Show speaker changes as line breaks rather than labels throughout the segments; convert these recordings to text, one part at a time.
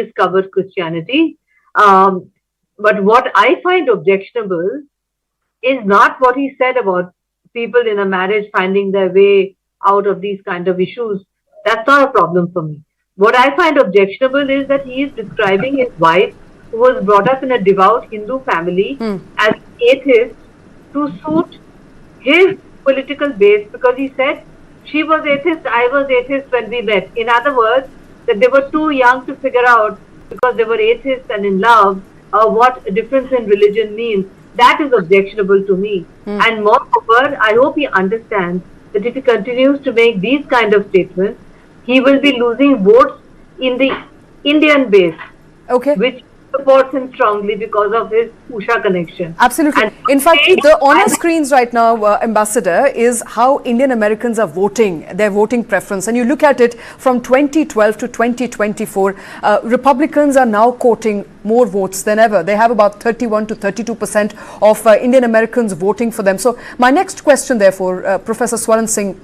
discovered Christianity. Um, but what I find objectionable is not what he said about people in a marriage finding their way out of these kind of issues. That's not a problem for me. What I find objectionable is that he is describing his wife, who was brought up in a devout Hindu family, as atheist to suit his political base, because he said she was atheist, I was atheist when we met. In other words, that they were too young to figure out, because they were atheists and in love, what difference in religion means. That is objectionable to me. And moreover, I hope he understands that if he continues to make these kind of statements, he will be losing votes in the Indian base,
Okay.
which supports him strongly because of his Usha connection.
Absolutely.
And
In fact, on our screens right now, Ambassador, is how Indian Americans are voting, their voting preference. And you look at it from 2012 to 2024, Republicans are now quoting more votes than ever. They have about 31 to 32% of Indian Americans voting for them. So my next question, therefore, Professor Swaran Singh,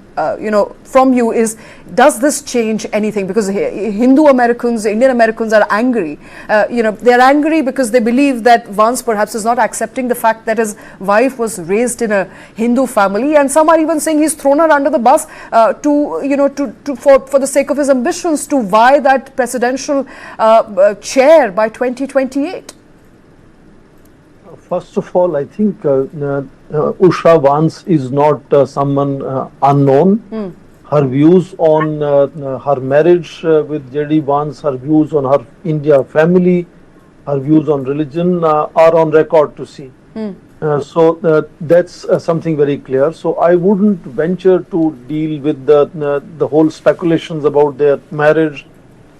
from you is, does this change anything? Because Hindu Americans, Indian Americans are angry. They're angry because they believe that Vance perhaps is not accepting the fact that his wife was raised in a Hindu family, and some are even saying he's thrown her under the bus for the sake of his ambitions to vie that presidential chair by 2028.
First of all, I think Usha Vance is not someone unknown. Her views on her marriage with JD Vance, her views on her India family, her views on religion are on record to see. So that's something very clear. So I wouldn't venture to deal with the whole speculations about their marriage,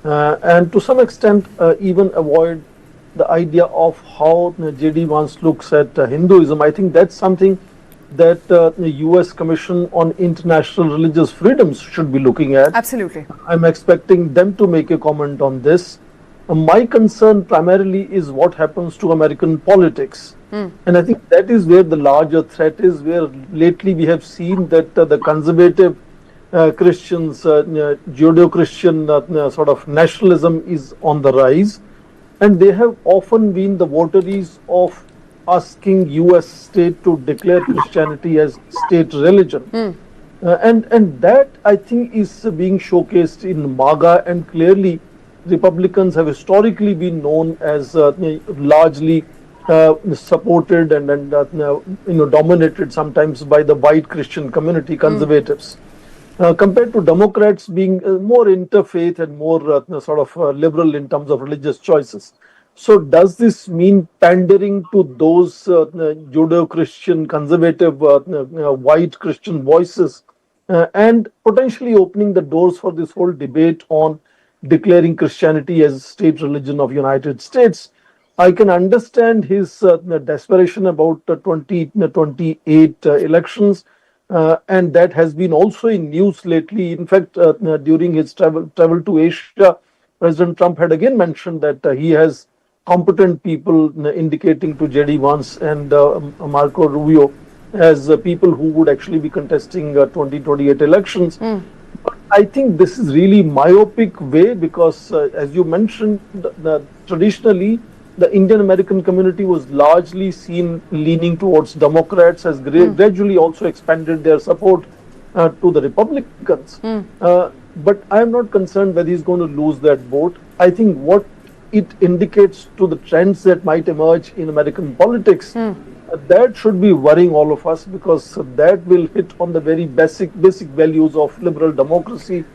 and to some extent even avoid the idea of how JD Vance looks at Hinduism. I think that's something that the US Commission on International Religious Freedoms should be looking at.
Absolutely.
I'm expecting them to make a comment on this. My concern primarily is what happens to American politics. And I think that is where the larger threat is, where lately we have seen that the conservative Christians, Judeo-Christian sort of nationalism is on the rise. And they have often been the votaries of asking US state to declare Christianity as state religion. And that, I think, is being showcased in MAGA, and clearly Republicans have historically been known as largely supported and dominated sometimes by the white Christian community, conservatives, compared to Democrats being more interfaith and more sort of liberal in terms of religious choices. So does this mean pandering to those Judeo-Christian, conservative, white Christian voices, and potentially opening the doors for this whole debate on declaring Christianity as state religion of United States? I can understand his desperation about 2028 elections, and that has been also in news lately. In fact, during his travel to Asia, President Trump had again mentioned that he has competent people, indicating to JD Vance and Marco Rubio as people who would actually be contesting 2028 elections. But I think this is really myopic way, because as you mentioned, traditionally the Indian American community was largely seen leaning towards Democrats, has gradually also expanded their support to the Republicans. But I am not concerned whether he's going to lose that vote. I think what it indicates to the trends that might emerge in American politics, that should be worrying all of us, because that will hit on the very basic values of liberal democracy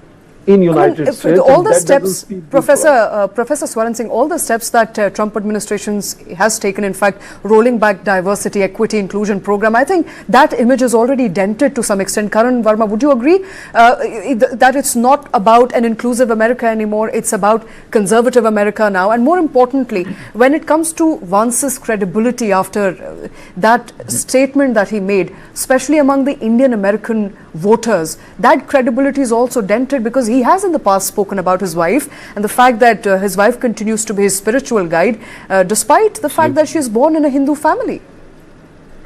in United States.
All the steps, Professor Swaran Singh, all the steps that Trump administration has taken, in fact, rolling back diversity, equity, inclusion program, I think that image is already dented to some extent. Karan Verma, would you agree that it's not about an inclusive America anymore, it's about conservative America now? And more importantly, when it comes to Vance's credibility after that statement that he made, especially among the Indian American voters, that credibility is also dented, because he has in the past spoken about his wife and the fact that his wife continues to be his spiritual guide, despite the fact that she is born in a Hindu family.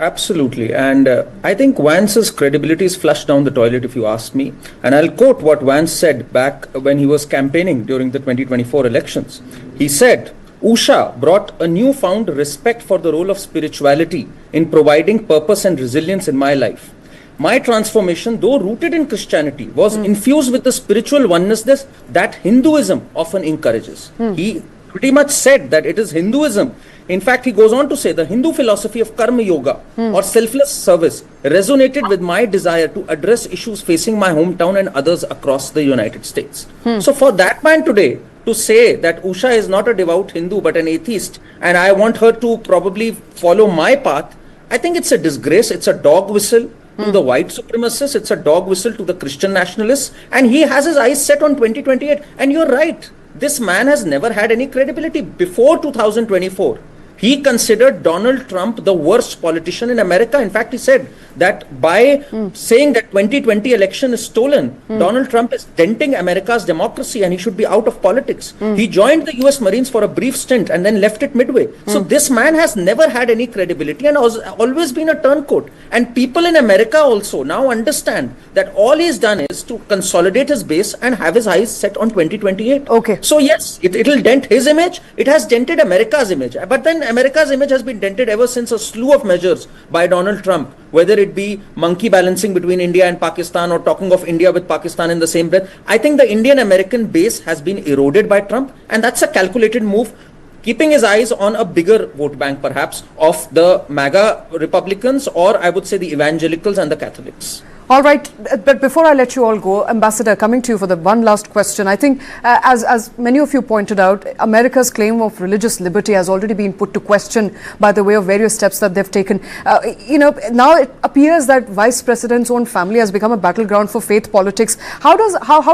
Absolutely. And I think Vance's credibility is flushed down the toilet, if you ask me. And I'll quote what Vance said back when he was campaigning during the 2024 elections. He said, Usha brought a newfound respect for the role of spirituality in providing purpose and resilience in my life. My transformation, though rooted in Christianity, was infused with the spiritual oneness that Hinduism often encourages. He pretty much said that it is Hinduism. In fact, he goes on to say the Hindu philosophy of karma yoga or selfless service resonated with my desire to address issues facing my hometown and others across the United States. So for that man today to say that Usha is not a devout Hindu but an atheist and I want her to probably follow my path, I think it's a disgrace. It's a dog whistle to the white supremacists. It's a dog whistle to the Christian nationalists. And he has his eyes set on 2028. And you're right. This man has never had any credibility before 2024. He considered Donald Trump the worst politician in America. In fact, he said that by saying that 2020 election is stolen, Donald Trump is denting America's democracy and he should be out of politics. He joined the US Marines for a brief stint and then left it midway. So this man has never had any credibility and has always been a turncoat. And people in America also now understand that all he's done is to consolidate his base and have his eyes set on 2028.
Okay.
So yes, it'll dent his image. It has dented America's image. But then America's image has been dented ever since a slew of measures by Donald Trump, whether it be monkey balancing between India and Pakistan or talking of India with Pakistan in the same breath. I think the Indian American base has been eroded by Trump, and that's a calculated move, keeping his eyes on a bigger vote bank perhaps of the MAGA Republicans, or I would say the evangelicals and the Catholics.
All right, but before I let you all go, Ambassador, coming to you for the one last question. I think, as many of you pointed out, America's claim of religious liberty has already been put to question by the way of various steps that they've taken. Now it appears that Vice President's own family has become a battleground for faith politics. How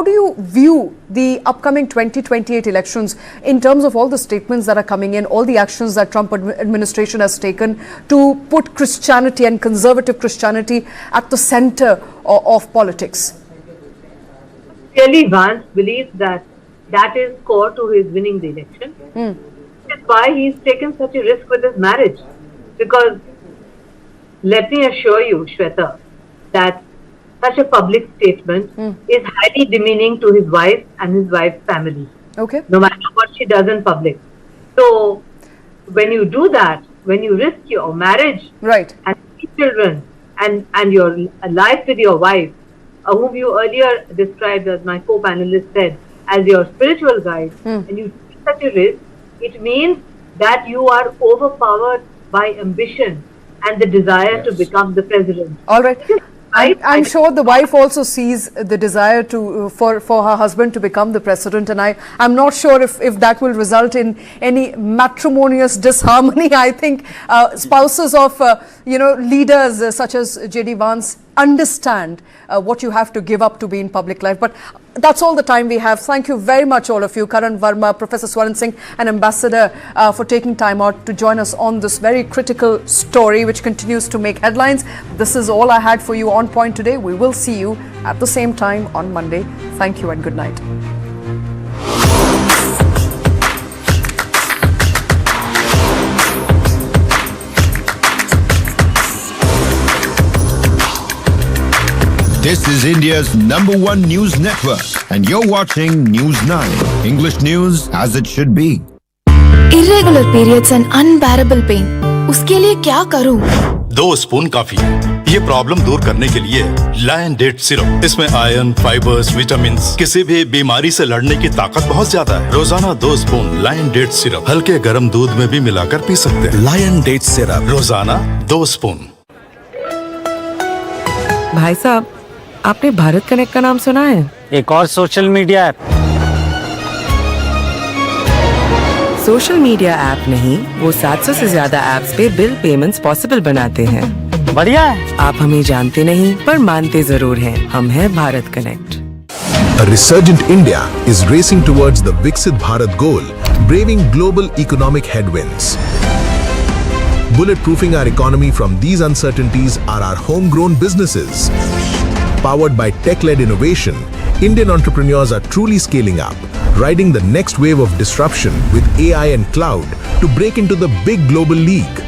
do you view the upcoming 2028 elections in terms of all the statements that are coming in, all the actions that Trump administration has taken to put Christianity and conservative Christianity at the center of politics?
Clearly, Vance believes that that is core to his winning the election. That's why he's taken such a risk with his marriage. Because let me assure you, Shweta, that such a public statement is highly demeaning to his wife and his wife's family.
Okay.
No matter what she does in public. So, when you do that, when you risk your marriage
Right.
and children and your life with your wife, whom you earlier described, as my co-panelist said, as your spiritual guide, and you take such a risk, it means that you are overpowered by ambition and the desire to become the president.
All right. I'm sure the wife also sees the desire to for her husband to become the president, and I'm not sure if that will result in any matrimonious disharmony. I think spouses of leaders such as JD Vance understand what you have to give up to be in public life. But that's all the time we have. Thank you very much, all of you, Karan Verma, Professor Swaran Singh, and Ambassador, for taking time out to join us on this very critical story which continues to make headlines. This is all I had for you on point today. We will see you at the same time on Monday. Thank you and good night.
This is India's #1 news network, and you're watching News 9, English news as it should be.
Irregular periods and unbearable pain. उसके लिए क्या करूं?
2 spoon काफी है। ये problem दूर करने के लिए लायन डेट सिरप। इसमें आयरन, फाइबर्स, विटामिन्स, किसी भी बीमारी से लड़ने की ताकत बहुत ज्यादा है। रोजाना 2 स्पून लायन डेट सिरप हल्के गर्म दूध में भी मिलाकर पी सकते हैं। लायन डेट सिरप रोजाना 2 स्पून।
भाई साहब, आपने भारत कनेक्ट का नाम सुना है?
एक और social media app.
Social media app नहीं, वो 700 से ज्यादा ऐप्स पे बिल पेमेंट्स पॉसिबल बनाते हैं।
बढ़िया है।
आप हमें जानते नहीं पर मानते जरूर हैं। हम हैं Bharat connect.
A resurgent India is racing towards the Viksit Bharat goal, braving global economic headwinds. Bulletproofing our economy from these uncertainties are our homegrown businesses. Powered by tech-led innovation, Indian entrepreneurs are truly scaling up, riding the next wave of disruption with AI and cloud to break into the big global league.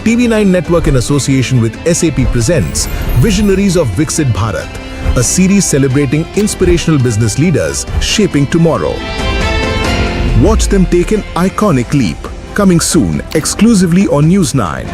TV9 Network in association with SAP presents Visionaries of Viksit Bharat, a series celebrating inspirational business leaders shaping tomorrow. Watch them take an iconic leap. Coming soon, exclusively on News 9.